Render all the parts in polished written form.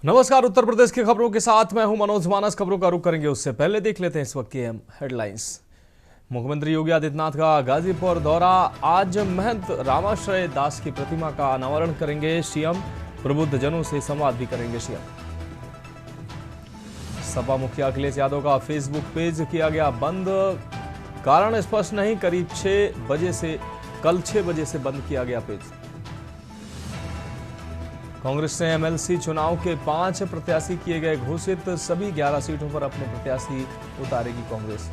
नमस्कार। उत्तर प्रदेश की खबरों के साथ मैं हूं मनोज मानस। खबरों का रुख करेंगे उससे पहले देख लेते हैं इस वक्त की हेडलाइंस। मुख्यमंत्री योगी आदित्यनाथ का गाजीपुर दौरा। आज महंत रामाश्रय दास की प्रतिमा का अनावरण करेंगे सीएम। प्रबुद्ध जनों से संवाद भी करेंगे सीएम। सपा मुखिया अखिलेश यादव का फेसबुक पेज किया गया बंद। कारण स्पष्ट नहीं। करीब 6 बजे से कल 6 बजे से बंद किया गया पेज। कांग्रेस ने एमएलसी चुनाव के 5 प्रत्याशी किए गए घोषित। सभी 11 सीटों पर अपने प्रत्याशी उतारेगी कांग्रेस।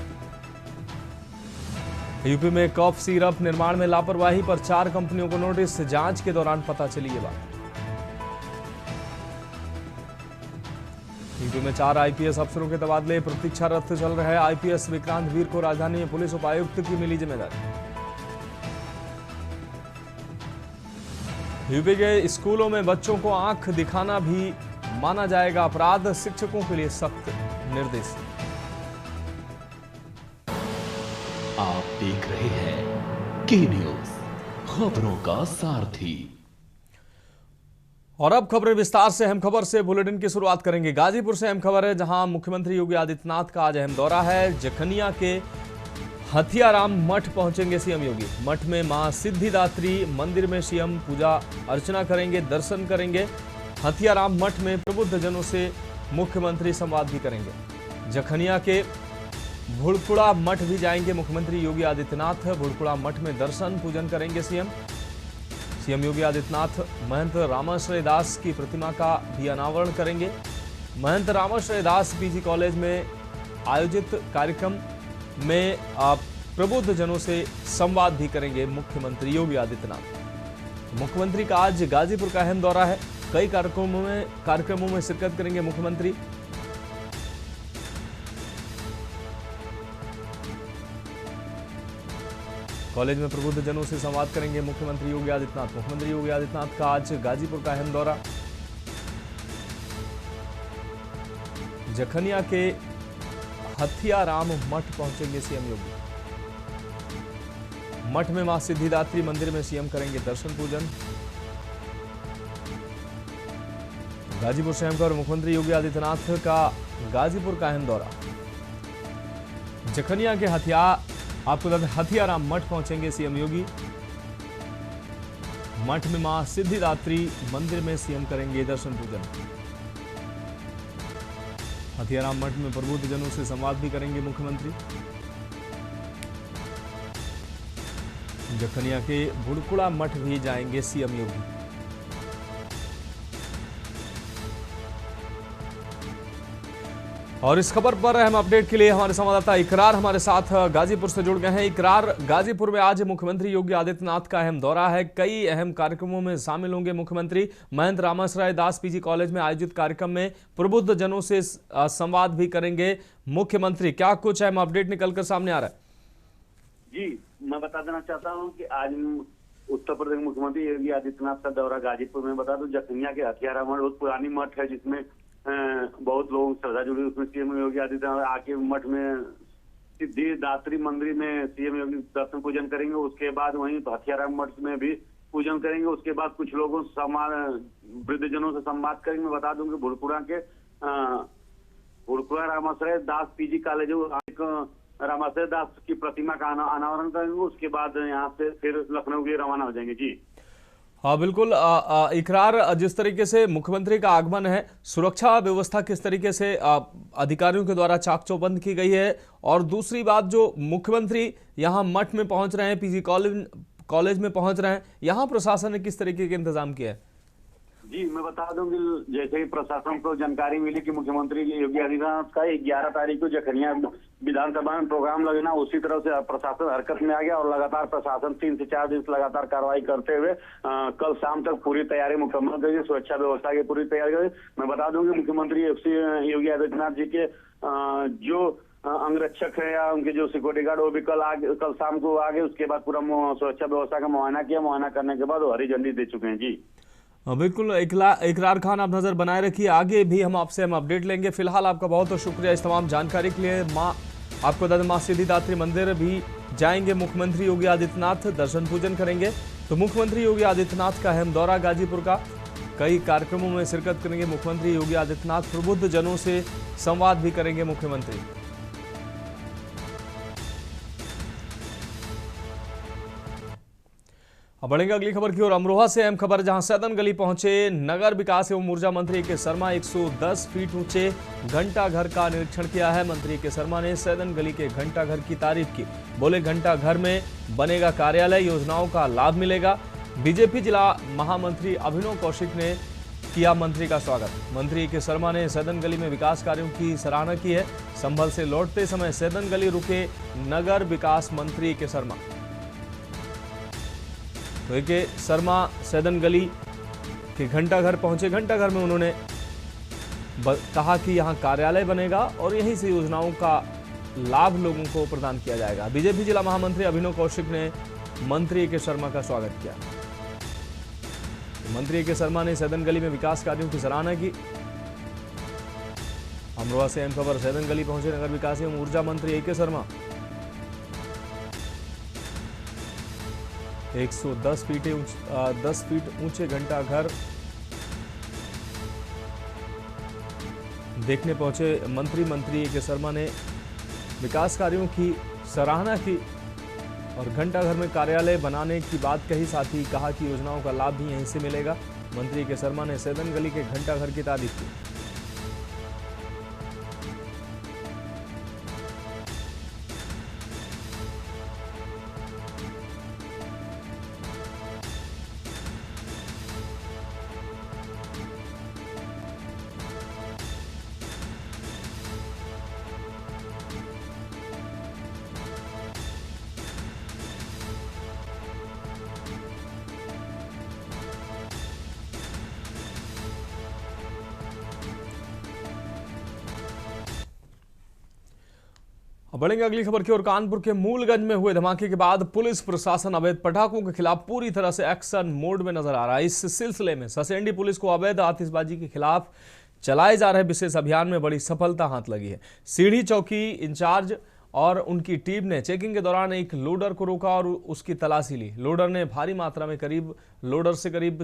यूपी में कफ सिरप निर्माण में लापरवाही पर 4 कंपनियों को नोटिस। जांच के दौरान पता चली ये बात। यूपी में 4 आईपीएस अफसरों के तबादले। प्रतीक्षारत चल रहे आईपीएस विक्रांत वीर को राजधानी में पुलिस उपायुक्त की मिली जिम्मेदारी। यूपी के स्कूलों में बच्चों को आंख दिखाना भी माना जाएगा अपराध। शिक्षकों के लिए सख्त निर्देश। आप देख रहे हैं के न्यूज, खबरों का सारथी। और अब खबरें विस्तार से। अहम खबर से बुलेटिन की शुरुआत करेंगे। गाजीपुर से अहम खबर है, जहां मुख्यमंत्री योगी आदित्यनाथ का आज अहम दौरा है। जखनिया के हथियाराम मठ पहुंचेंगे सीएम योगी। मठ में मां सिद्धिदात्री मंदिर में सीएम पूजा अर्चना करेंगे, दर्शन करेंगे। हथियाराम मठ में प्रबुद्ध जनों से मुख्यमंत्री संवाद भी करेंगे। जखनिया के भुड़कुड़ा मठ भी जाएंगे मुख्यमंत्री योगी आदित्यनाथ। भुड़कुड़ा मठ में दर्शन पूजन करेंगे सीएम योगी आदित्यनाथ। महंत रामाश्रय दास की प्रतिमा का भी अनावरण करेंगे। महंत रामाश्रय दास पीजी कॉलेज में आयोजित कार्यक्रम में प्रबुद्ध जनों से संवाद भी करेंगे मुख्यमंत्री योगी आदित्यनाथ। मुख्यमंत्री का आज गाजीपुर का अहम दौरा है। कई कार्यक्रमों में शिरकत करेंगे मुख्यमंत्री। कॉलेज में प्रबुद्ध जनों से संवाद करेंगे मुख्यमंत्री योगी आदित्यनाथ। मुख्यमंत्री योगी आदित्यनाथ का आज गाजीपुर का अहम दौरा। जखनिया के हथियाराम मठ पहुंचेंगे सीएम योगी। मठ में मां सिद्धिदात्री मंदिर में सीएम करेंगे दर्शन पूजन। गाजीपुर से अहम खबर, मुख्यमंत्री योगी आदित्यनाथ का गाजीपुर का अहम दौरा। जखनिया के हथियाराम मठ पहुंचेंगे सीएम योगी। मठ में मां सिद्धिदात्री मंदिर में सीएम करेंगे दर्शन पूजन। हथियाराम मठ में प्रबुद्ध जनों से संवाद भी करेंगे मुख्यमंत्री। जखनिया के भुड़कुड़ा मठ भी जाएंगे सीएम योगी। और इस खबर पर अहम अपडेट के लिए हमारे संवाददाता इकरार हमारे साथ गाजीपुर से जुड़ गए हैं। इकरार, गाजीपुर में आज मुख्यमंत्री योगी आदित्यनाथ का अहम दौरा है। कई अहम कार्यक्रमों में शामिल होंगे मुख्यमंत्री। महंत रामाश्रय दास पीजी कॉलेज में आयोजित कार्यक्रम में प्रबुद्ध जनों से संवाद भी करेंगे मुख्यमंत्री। क्या कुछ अहम अपडेट निकलकर सामने आ रहा है? जी, मैं बता देना चाहता हूँ कि आज उत्तर प्रदेश मुख्यमंत्री योगी आदित्यनाथ का दौरा गाजीपुर में। बता दूं, जखनिया के हथियाराम मठ बहुत पुरानी मठ है, जिसमें बहुत लोगों की श्रद्धा जुड़ी। उसमें सीएम योगी आदित्यनाथ आके मठ में सिद्धिदात्री मंदिर में सीएम योगी दर्शन पूजन करेंगे। उसके बाद वहीं हथियाराम मठ में भी पूजन करेंगे। उसके बाद कुछ लोगों से वृद्धजनों से संवाद करेंगे। मैं बता दूं कि भुड़कुड़ा रामाश्रय दास पीजी कॉलेज एक रामाश्रय दास की प्रतिमा का अनावरण करेंगे। उसके बाद यहाँ से फिर लखनऊ के लिए रवाना हो जाएंगे। जी हाँ बिल्कुल। इकरार, जिस तरीके से मुख्यमंत्री का आगमन है, सुरक्षा व्यवस्था किस तरीके से अधिकारियों के द्वारा चाक चौबंद की गई है? और दूसरी बात, जो मुख्यमंत्री यहाँ मठ में पहुंच रहे हैं, पीजी कॉलेज में पहुंच रहे हैं, यहाँ प्रशासन ने किस तरीके के इंतजाम किया है? जी, मैं बता दूं कि जैसे ही प्रशासन को जानकारी मिली कि मुख्यमंत्री योगी आदित्यनाथ का 11 तारीख को जखनिया विधानसभा में प्रोग्राम लगना, उसी तरह से प्रशासन हरकत में आ गया और लगातार प्रशासन 3 से 4 दिन लगातार कार्रवाई करते हुए कल शाम तक पूरी तैयारी मुकम्मल करी। सुरक्षा व्यवस्था की पूरी तैयारी करी। मैं बता दूं कि मुख्यमंत्री योगी आदित्यनाथ जी के जो अंगरक्षक है या उनके जो सिक्योरिटी गार्ड, वो भी कल शाम को आ गए। उसके बाद पूरा सुरक्षा व्यवस्था का मुआयना किया। मुआयना करने के बाद वो हरी झंडी दे चुके हैं। जी बिल्कुल। इकरार खान, आप नजर बनाए रखिए, आगे भी हम आपसे अपडेट लेंगे। फिलहाल आपका बहुत बहुत शुक्रिया इस तमाम जानकारी के लिए। आपको बता दें, मां सिद्धिदात्री मंदिर भी जाएंगे मुख्यमंत्री योगी आदित्यनाथ, दर्शन पूजन करेंगे। तो मुख्यमंत्री योगी आदित्यनाथ का अहम दौरा गाजीपुर का। कई कार्यक्रमों में शिरकत करेंगे मुख्यमंत्री योगी आदित्यनाथ। प्रबुद्ध जनों से संवाद भी करेंगे मुख्यमंत्री। अब बढ़ेंगे अगली खबर की ओर। अमरोहा से अहम खबर, जहां सैदन गली पहुंचे नगर विकास एवं ऊर्जा मंत्री के शर्मा 110 फीट ऊंचे घंटा घर का निरीक्षण किया है। मंत्री के शर्मा ने सैदन गली के घंटा घर की तारीफ की। बोले, घंटा घर में बनेगा कार्यालय, योजनाओं का लाभ मिलेगा। बीजेपी जिला महामंत्री अभिनव कौशिक ने किया मंत्री का स्वागत। मंत्री के शर्मा ने सैदन गली में विकास कार्यों की सराहना की है। संभल से लौटते समय सैदन गली रुके नगर विकास मंत्री के शर्मा। तो के शर्मा सैदन गली के घंटा घर पहुंचे। घंटा घर में उन्होंने कहा कि यहां कार्यालय बनेगा और यहीं से योजनाओं का लाभ लोगों को प्रदान किया जाएगा। बीजेपी जिला महामंत्री अभिनव कौशिक ने मंत्री के शर्मा का स्वागत किया। मंत्री के शर्मा ने सैदन गली में विकास कार्यों की सराहना की। अमरोहा से अहम खबर, सैदन गली पहुंचे नगर विकास एवं ऊर्जा मंत्री ए के शर्मा। 110 फीट ऊंचे घंटा घर देखने पहुंचे मंत्री ए के शर्मा ने विकास कार्यों की सराहना की और घंटा घर में कार्यालय बनाने की बात कही। साथ ही कहा कि योजनाओं का लाभ भी यहीं से मिलेगा। मंत्री के शर्मा ने सैदन गली के घंटा घर की तारीफ की। बढ़ेंगे अगली खबर की ओर। कानपुर के मूलगंज में हुए धमाके के बाद पुलिस प्रशासन अवैध पटाखों के खिलाफ पूरी तरह से एक्शन मोड में नजर आ रहा है। इस सिलसिले में ससेंडी पुलिस को अवैध आतिशबाजी के खिलाफ चलाए जा रहे विशेष अभियान में बड़ी सफलता हाथ लगी है। सीढ़ी चौकी इंचार्ज और उनकी टीम ने चेकिंग के दौरान एक लोडर को रोका और उसकी तलाशी ली। लोडर ने भारी मात्रा में करीब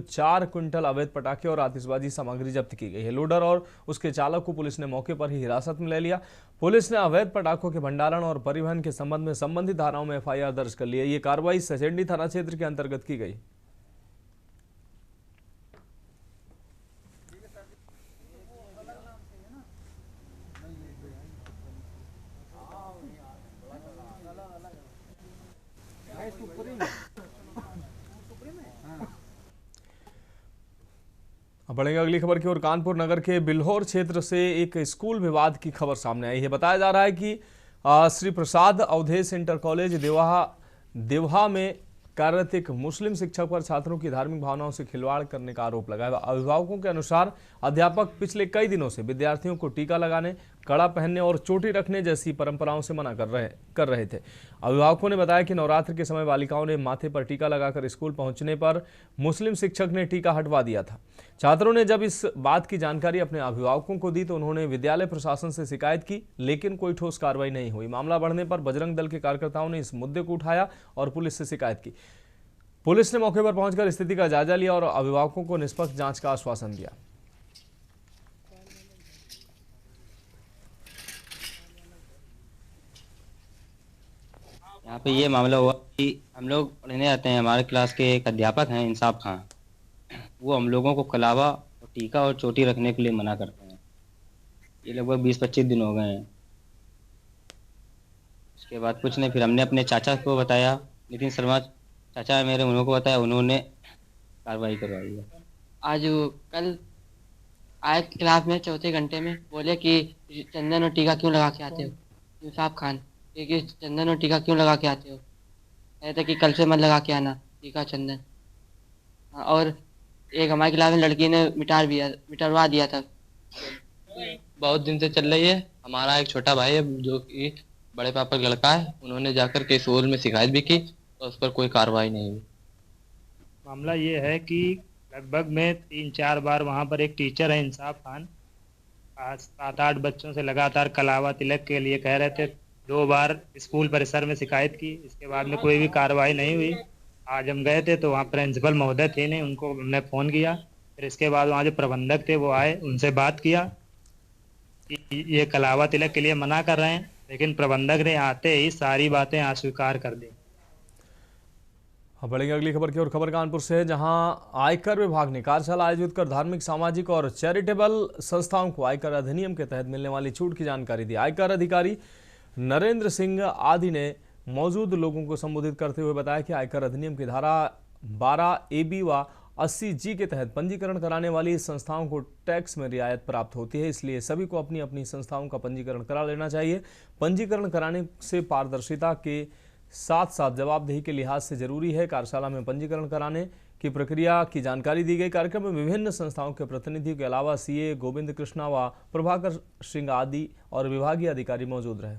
4 क्विंटल अवैध पटाखे और आतिशबाजी सामग्री जब्त की गई है। लोडर और उसके चालक को पुलिस ने मौके पर ही हिरासत में ले लिया। पुलिस ने अवैध पटाखों के भंडारण और परिवहन के संबंध में संबंधित धाराओं में एफआईआर दर्ज कर ली है। ये कार्रवाई ससेंडी थाना क्षेत्र के अंतर्गत की गई। अब बढ़ेंगे अगली खबर की ओर। कानपुर नगर के बिल्हौर क्षेत्र से एक स्कूल विवाद की खबर सामने आई है। बताया जा रहा है कि श्री प्रसाद अवधेश इंटर कॉलेज देवहा में कार्यरत एक मुस्लिम शिक्षक पर छात्रों की धार्मिक भावनाओं से खिलवाड़ करने का आरोप लगा है। अभिभावकों के अनुसार अध्यापक पिछले कई दिनों से विद्यार्थियों को टीका लगाने, कड़ा पहनने और चोटी रखने जैसी परंपराओं से मना कर रहे थे। अभिभावकों ने बताया कि नवरात्र के समय बालिकाओं ने माथे पर टीका लगाकर स्कूल पहुंचने पर मुस्लिम शिक्षक ने टीका हटवा दिया था। छात्रों ने जब इस बात की जानकारी अपने अभिभावकों को दी तो उन्होंने विद्यालय प्रशासन से शिकायत की, लेकिन कोई ठोस कार्रवाई नहीं हुई। मामला बढ़ने पर बजरंग दल के कार्यकर्ताओं ने इस मुद्दे को उठाया और पुलिस से शिकायत की। पुलिस ने मौके पर पहुंचकर स्थिति का जायजा लिया और अभिभावकों को निष्पक्ष जांच का आश्वासन दिया। यहाँ पे ये मामला हुआ कि हम लोग पढ़ने आते हैं। हमारे क्लास के एक अध्यापक हैं इंसाफ खां, वो हम लोगों को कलावा और टीका और चोटी रखने के लिए मना करते हैं। ये लगभग 20-25 दिन हो गए हैं। उसके बाद कुछ नहीं, फिर हमने अपने चाचा को बताया, नितिन शर्मा चाचा है मेरे, उन्होंने बताया, उन्होंने कार्रवाई करवाई है। आज कल आए क्लास में चौथे घंटे में बोले कि चंदन और टीका क्यों लगा के आते हो इंसाफ खान, कि चंदन और टीका क्यों लगा के आते हो। कह रहे थे कि कल से मत लगा के आना टीका चंदन। और एक हमारी क्लास में लड़की ने मिटारवा दिया था। बहुत दिन से चल रही है। हमारा एक छोटा भाई है जो कि बड़े पापा का लड़का है, उन्होंने जाकर के स्कूल में शिकायत भी की और उस पर कोई कार्रवाई नहीं हुई। मामला ये है कि लगभग में 3-4 बार वहाँ पर एक टीचर है इंसाफ खान, 7-8 बच्चों से लगातार कलावा तिलक के लिए कह रहे थे। 2 बार स्कूल परिसर में शिकायत की, इसके बाद में कोई भी कार्रवाई नहीं हुई। आज हम गए थे तो वहाँ प्रिंसिपल महोदय थे नहीं, उनको हमने फ़ोन किया फिर इसके बाद वहाँ जो प्रबंधक थे वो आए, उनसे बात किया कि ये कलावा तिलक के लिए मना कर रहे हैं, लेकिन प्रबंधक ने आते ही सारी बातें अस्वीकार कर दी। अब बढ़ेंगे अगली खबर की ओर। खबर कानपुर से है, जहां आयकर विभाग ने कार्यशाला आयोजित कर धार्मिक, सामाजिक और चैरिटेबल संस्थाओं को आयकर अधिनियम के तहत मिलने वाली छूट की जानकारी दी। आयकर अधिकारी नरेंद्र सिंह आदि ने मौजूद लोगों को संबोधित करते हुए बताया कि आयकर अधिनियम की धारा 12AB व 80G के तहत पंजीकरण कराने वाली संस्थाओं को टैक्स में रियायत प्राप्त होती है, इसलिए सभी को अपनी अपनी संस्थाओं का पंजीकरण करा लेना चाहिए। पंजीकरण कराने से पारदर्शिता के साथ साथ जवाबदेही के लिहाज से जरूरी है। कार्यशाला में पंजीकरण कराने की प्रक्रिया की जानकारी दी गई। कार्यक्रम में विभिन्न संस्थाओं के प्रतिनिधियों के अलावा सीए गोविंद कृष्णा व प्रभाकर सिंह आदि और विभागीय अधिकारी मौजूद रहे।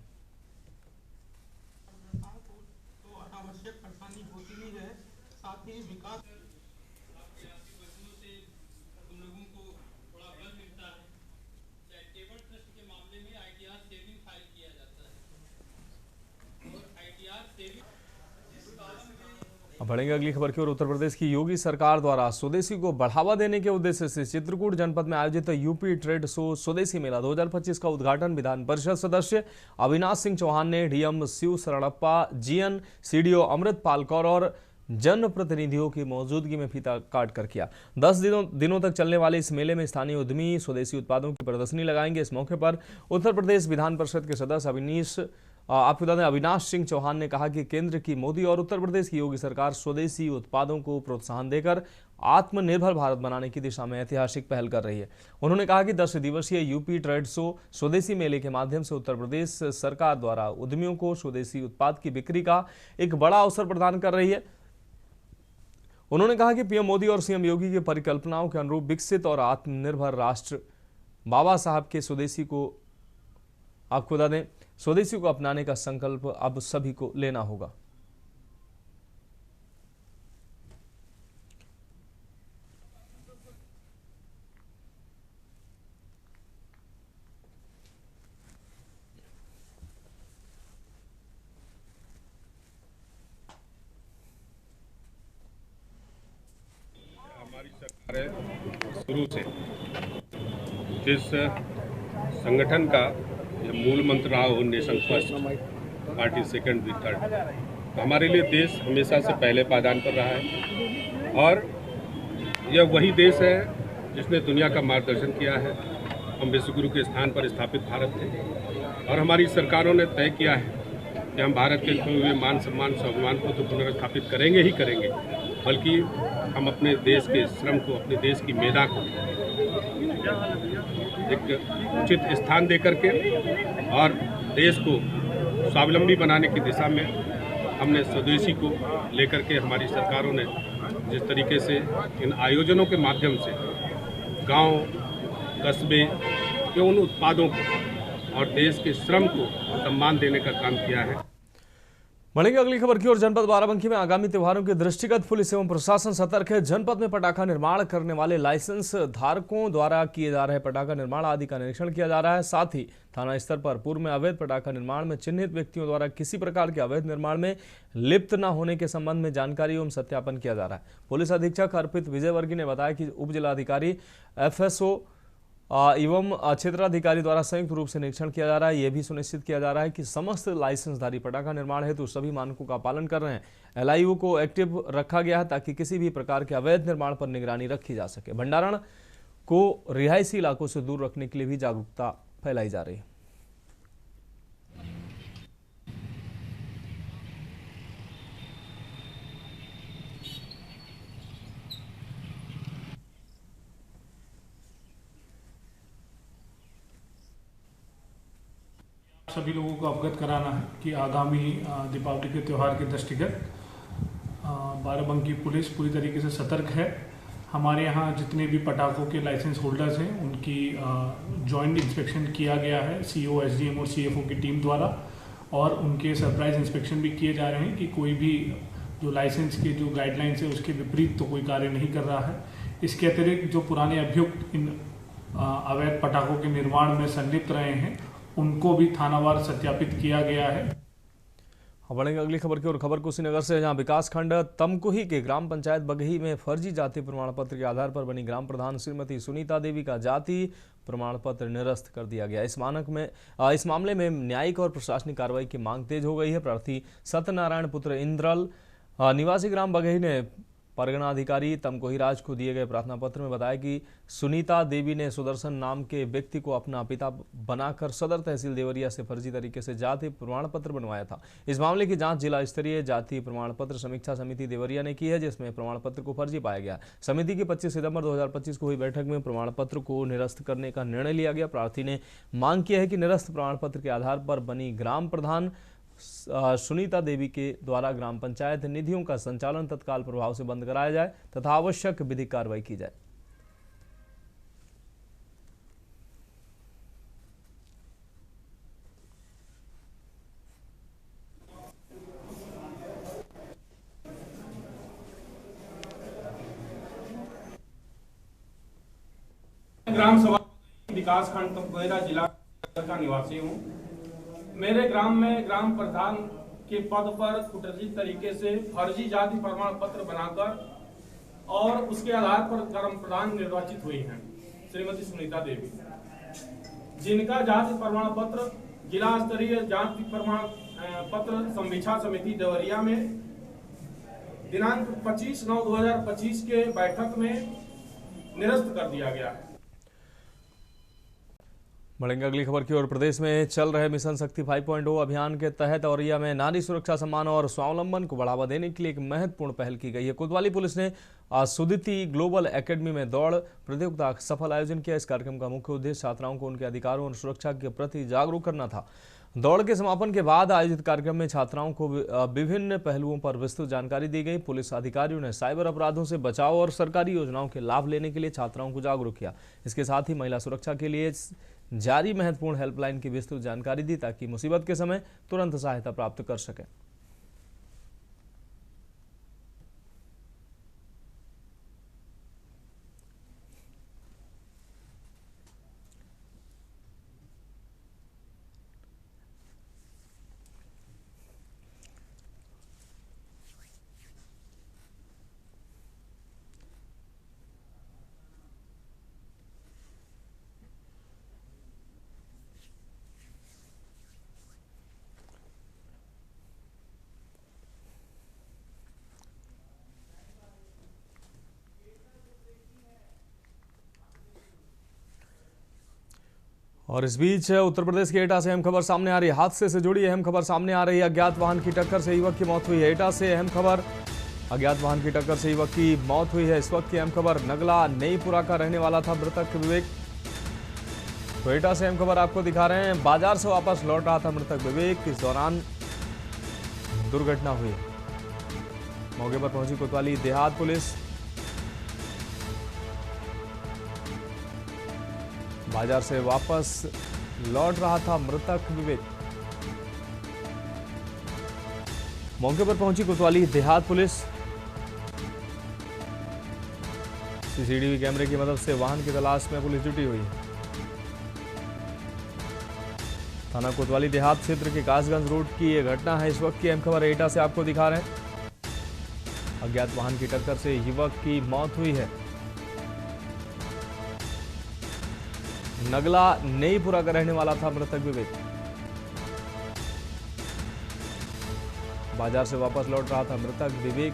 अब बढ़ेंगे अगली खबर की ओर। उत्तर प्रदेश की योगी सरकार द्वारा स्वदेशी को बढ़ावा देने के उद्देश्य से चित्रकूट जनपद में आयोजित यूपी ट्रेड शो स्वदेशी मेला 2025 का उद्घाटन विधान परिषद सदस्य अविनाश सिंह चौहान ने DM Shiv Sharanappa, GN, CDO Amritpal Kaur और जनप्रतिनिधियों की मौजूदगी में फीता काट कर किया। 10 दिनों तक चलने वाले इस मेले में स्थानीय उद्यमी स्वदेशी उत्पादों की प्रदर्शनी लगाएंगे। इस मौके पर उत्तर प्रदेश विधान परिषद के सदस्य अविनाश सिंह चौहान ने कहा कि केंद्र की मोदी और उत्तर प्रदेश की योगी सरकार स्वदेशी उत्पादों को प्रोत्साहन देकर आत्मनिर्भर भारत बनाने की दिशा में ऐतिहासिक पहल कर रही है। उन्होंने कहा कि 10 दिवसीय यूपी ट्रेड शो स्वदेशी मेले के माध्यम से उत्तर प्रदेश सरकार द्वारा उद्यमियों को स्वदेशी उत्पाद की बिक्री का एक बड़ा अवसर प्रदान कर रही है। उन्होंने कहा कि पीएम मोदी और सीएम योगी की परिकल्पनाओं के अनुरूप विकसित और आत्मनिर्भर राष्ट्र बाबा साहब के स्वदेशी को आप खुदा दें स्वदेशी को अपनाने का संकल्प अब सभी को लेना होगा। हमारी सरकार है शुरू से जिस संगठन का मूल मंत्र रहा हो नेशन फर्स्ट, पार्टी सेकंड भी थर्ड, हमारे लिए देश हमेशा से पहले पायदान पर रहा है और यह वही देश है जिसने दुनिया का मार्गदर्शन किया है। हम विश्वगुरु के स्थान पर स्थापित भारत थे और हमारी सरकारों ने तय किया है कि हम भारत के खोए हुए मान सम्मान स्वाभिमान को तो पुनर्स्थापित करेंगे ही करेंगे, बल्कि हम अपने देश के श्रम को, अपने देश की मेधा को एक उचित स्थान दे करके और देश को स्वावलंबी बनाने की दिशा में हमने स्वदेशी को लेकर के हमारी सरकारों ने जिस तरीके से इन आयोजनों के माध्यम से गांव, कस्बे के उन उत्पादों को और देश के श्रम को सम्मान देने का काम किया है। बढ़ेंगे अगली खबर की ओर। जनपद बाराबंकी में आगामी त्योहारों के दृष्टिगत पुलिस एवं प्रशासन सतर्क है। जनपद में पटाखा निर्माण करने वाले लाइसेंस धारकों द्वारा किए जा रहे पटाखा निर्माण आदि का निरीक्षण किया जा रहा है। साथ ही थाना स्तर पर पूर्व में अवैध पटाखा निर्माण में चिन्हित व्यक्तियों द्वारा किसी प्रकार के अवैध निर्माण में लिप्त न होने के संबंध में जानकारी एवं सत्यापन किया जा रहा है। पुलिस अधीक्षक अर्पित विजयवर्गीय ने बताया कि उप जिलाधिकारी, FSO एवं क्षेत्राधिकारी द्वारा संयुक्त रूप से निरीक्षण किया जा रहा है। यह भी सुनिश्चित किया जा रहा है कि समस्त लाइसेंसधारी पटाखा निर्माण हेतु सभी मानकों का पालन कर रहे हैं। LIU को एक्टिव रखा गया है ताकि किसी भी प्रकार के अवैध निर्माण पर निगरानी रखी जा सके। भंडारण को रिहायशी इलाकों से दूर रखने के लिए भी जागरूकता फैलाई जा रही है। सभी लोगों को अवगत कराना है कि आगामी दीपावली के त्यौहार के दृष्टिगत बाराबंकी पुलिस पूरी तरीके से सतर्क है। हमारे यहाँ जितने भी पटाखों के लाइसेंस होल्डर्स हैं उनकी जॉइंट इंस्पेक्शन किया गया है CO, SDM और CFO की टीम द्वारा, और उनके सरप्राइज इंस्पेक्शन भी किए जा रहे हैं कि कोई भी जो लाइसेंस के जो गाइडलाइंस है उसके विपरीत तो कोई कार्य नहीं कर रहा है। इसके अतिरिक्त जो पुराने अभियुक्त इन अवैध पटाखों के निर्माण में संलिप्त रहे हैं उनको भी थानावार सत्यापित किया गया है। अब बढ़ेंगे अगली खबर की ओर। खबर कुशीनगर से, जहां विकास खंड तमकुही के ग्राम पंचायत बगही में फर्जी जाति प्रमाण पत्र के आधार पर बनी ग्राम प्रधान श्रीमती सुनीता देवी का जाति प्रमाण पत्र निरस्त कर दिया गया। इस मामले में न्यायिक और प्रशासनिक कार्रवाई की मांग तेज हो गई है। प्रार्थी सत्यनारायण पुत्र इंद्रल निवासी ग्राम बगही ने परगना अधिकारी तमकोही राज को दिए गए प्रार्थना पत्र में बताया कि सुनीता देवी ने सुदर्शन नाम के व्यक्ति को अपना पिता बनाकर सदर तहसील देवरिया से फर्जी तरीके से जाति प्रमाण पत्र बनवाया था। इस मामले की जांच जिला स्तरीय जाति प्रमाण पत्र समीक्षा समिति देवरिया ने की है, जिसमें प्रमाण पत्र को फर्जी पाया गया। समिति की 25 सितंबर 2025 को हुई बैठक में प्रमाण पत्र को निरस्त करने का निर्णय लिया गया। प्रार्थी ने मांग की है कि निरस्त प्रमाण पत्र के आधार पर बनी ग्राम प्रधान सुनीता देवी के द्वारा ग्राम पंचायत निधियों का संचालन तत्काल प्रभाव से बंद कराया जाए तथा आवश्यक विधिक कार्रवाई की जाए। ग्राम सभा विकास खंड तमकोही जिला का निवासी हूँ। मेरे ग्राम में ग्राम प्रधान के पद पर कुटनीतिक तरीके से फर्जी जाति प्रमाण पत्र बनाकर और उसके आधार पर ग्राम प्रधान निर्वाचित हुई हैं श्रीमती सुनीता देवी, जिनका जाति प्रमाण पत्र जिला स्तरीय जाति प्रमाण पत्र समीक्षा समिति देवरिया में दिनांक 25/9/2025 के बैठक में निरस्त कर दिया गया है। बढ़ेंगे अगली खबर की ओर। प्रदेश में चल रहे मिशन शक्ति 5.0 अभियान के तहत औरैया में नारी सुरक्षा सम्मान और स्वावलंबन को बढ़ावा देने के लिए एक महत्वपूर्ण पहल की गई है। कोतवाली पुलिस ने सुदिति ग्लोबल एकेडमी में दौड़ प्रतियोगिता का सफल आयोजन किया। इस कार्यक्रम का मुख्य उद्देश्य छात्राओं को उनके अधिकारों और सुरक्षा के प्रति जागरूक करना था। दौड़ के समापन के बाद आयोजित कार्यक्रम में छात्राओं को विभिन्न पहलुओं पर विस्तृत जानकारी दी गई। पुलिस अधिकारियों ने साइबर अपराधों से बचाव और सरकारी योजनाओं के लाभ लेने के लिए छात्राओं को जागरूक किया। इसके साथ ही महिला सुरक्षा के लिए जारी महत्वपूर्ण हेल्पलाइन की विस्तृत जानकारी दी ताकि मुसीबत के समय तुरंत सहायता प्राप्त कर सकें। और इस बीच उत्तर प्रदेश के एटा से अहम खबर सामने आ रही है। हादसे से जुड़ी अहम खबर सामने आ रही है। अज्ञात वाहन की टक्कर से युवक की मौत हुई है। एटा से अहम खबर, अज्ञात वाहन की टक्कर से युवक की मौत हुई है। इस वक्त की अहम खबर, नगला नईपुरा का रहने वाला था मृतक विवेक। तो एटा से अहम खबर आपको दिखा रहे हैं। बाजार से वापस लौट रहा था मृतक विवेक, इस दौरान दुर्घटना हुई। मौके पर पहुंची कोतवाली देहात पुलिस। बाजार से वापस लौट रहा था मृतक विवेक। मौके पर पहुंची कोतवाली देहात पुलिस। सीसीटीवी कैमरे की मदद से वाहन की तलाश में पुलिस जुटी हुई है। थाना कोतवाली देहात क्षेत्र के कासगंज रोड की यह घटना है। इस वक्त की अहम खबर एटा से आपको दिखा रहे हैं। अज्ञात वाहन की टक्कर से युवक की मौत हुई है। नगला नईपुरा का रहने वाला था मृतक विवेक। बाजार से वापस लौट रहा था मृतक विवेक।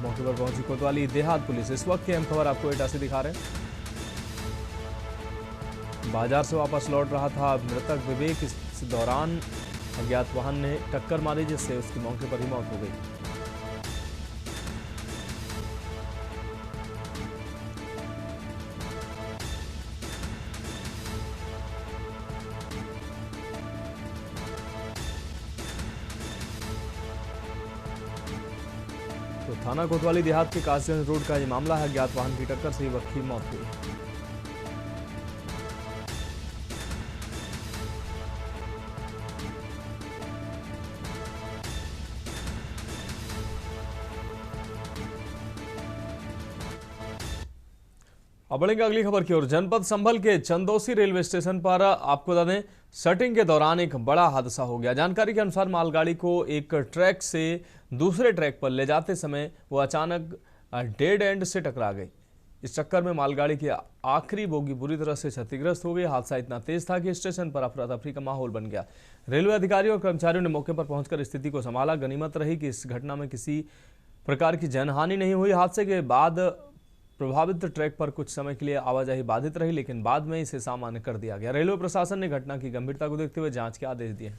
मौके पर पहुंची कोतवाली देहात पुलिस। इस वक्त की अहम खबर आपको एटा से दिखा रहे हैं। बाजार से वापस लौट रहा था मृतक विवेक, इस दौरान अज्ञात वाहन ने टक्कर मारी जिससे उसकी मौके पर ही मौत हो गई। तो थाना कोतवाली देहात के कासगंज रोड का ये मामला है। अज्ञात वाहन की टक्कर से युवक की मौत हुई। अब बढ़ेंगे अगली खबर की ओर। जनपद संभल के चंदौसी रेलवे स्टेशन पर आपको बता दें, शटिंग के दौरान एक बड़ा हादसा हो गया। जानकारी के अनुसार मालगाड़ी को एक ट्रैक से दूसरे ट्रैक पर ले जाते समय वो अचानक डेड एंड से टकरा गई। इस चक्कर में मालगाड़ी की आखिरी बोगी बुरी तरह से क्षतिग्रस्त हो गई। हादसा इतना तेज था कि स्टेशन पर अफरा तफरी का माहौल बन गया। रेलवे अधिकारियों और कर्मचारियों ने मौके पर पहुंचकर स्थिति को संभाला। गनीमत रही कि इस घटना में किसी प्रकार की जनहानि नहीं हुई। हादसे के बाद प्रभावित ट्रैक पर कुछ समय के लिए आवाजाही बाधित रही, लेकिन बाद में इसे सामान्य कर दिया गया। रेलवे प्रशासन ने घटना की गंभीरता को देखते हुए जांच के आदेश दिए।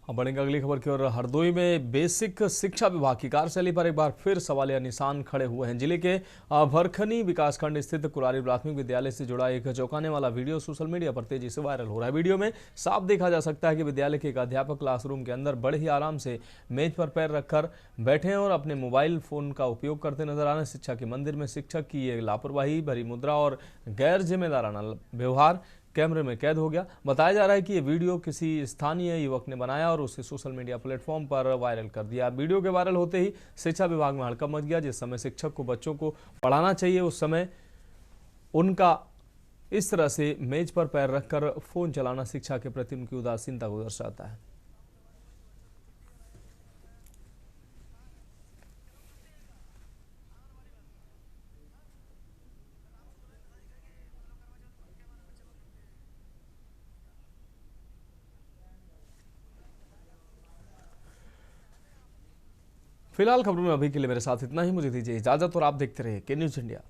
अब बढ़ेंगे अगली खबर की ओर। हरदोई में बेसिक शिक्षा विभाग की कार्यशैली पर एक बार फिर सवालिया निशान खड़े हुए हैं। जिले के भरखनी विकासखंड स्थित कुरारी प्राथमिक विद्यालय से जुड़ा एक चौंकाने वाला वीडियो सोशल मीडिया पर तेजी से वायरल हो रहा है। वीडियो में साफ देखा जा सकता है कि विद्यालय के एक अध्यापक क्लासरूम के अंदर बड़े ही आराम से मेज पर पैर रखकर बैठे हैं और अपने मोबाइल फोन का उपयोग करते नजर आ रहे हैं। शिक्षा के मंदिर में शिक्षक की ये लापरवाही भरी मुद्रा और गैर जिम्मेदाराना व्यवहार कैमरे में कैद हो गया। बताया जा रहा है कि ये वीडियो किसी स्थानीय युवक ने बनाया और उसे सोशल मीडिया प्लेटफॉर्म पर वायरल कर दिया। वीडियो के वायरल होते ही शिक्षा विभाग में हड़कंप मच गया। जिस समय शिक्षक को बच्चों को पढ़ाना चाहिए, उस समय उनका इस तरह से मेज पर पैर रखकर फोन चलाना शिक्षा के प्रति उनकी उदासीनता को दर्शाता है। फिलहाल खबरों में अभी के लिए मेरे साथ इतना ही। मुझे दीजिए इजाजत और आप देखते रहिए के न्यूज़ इंडिया।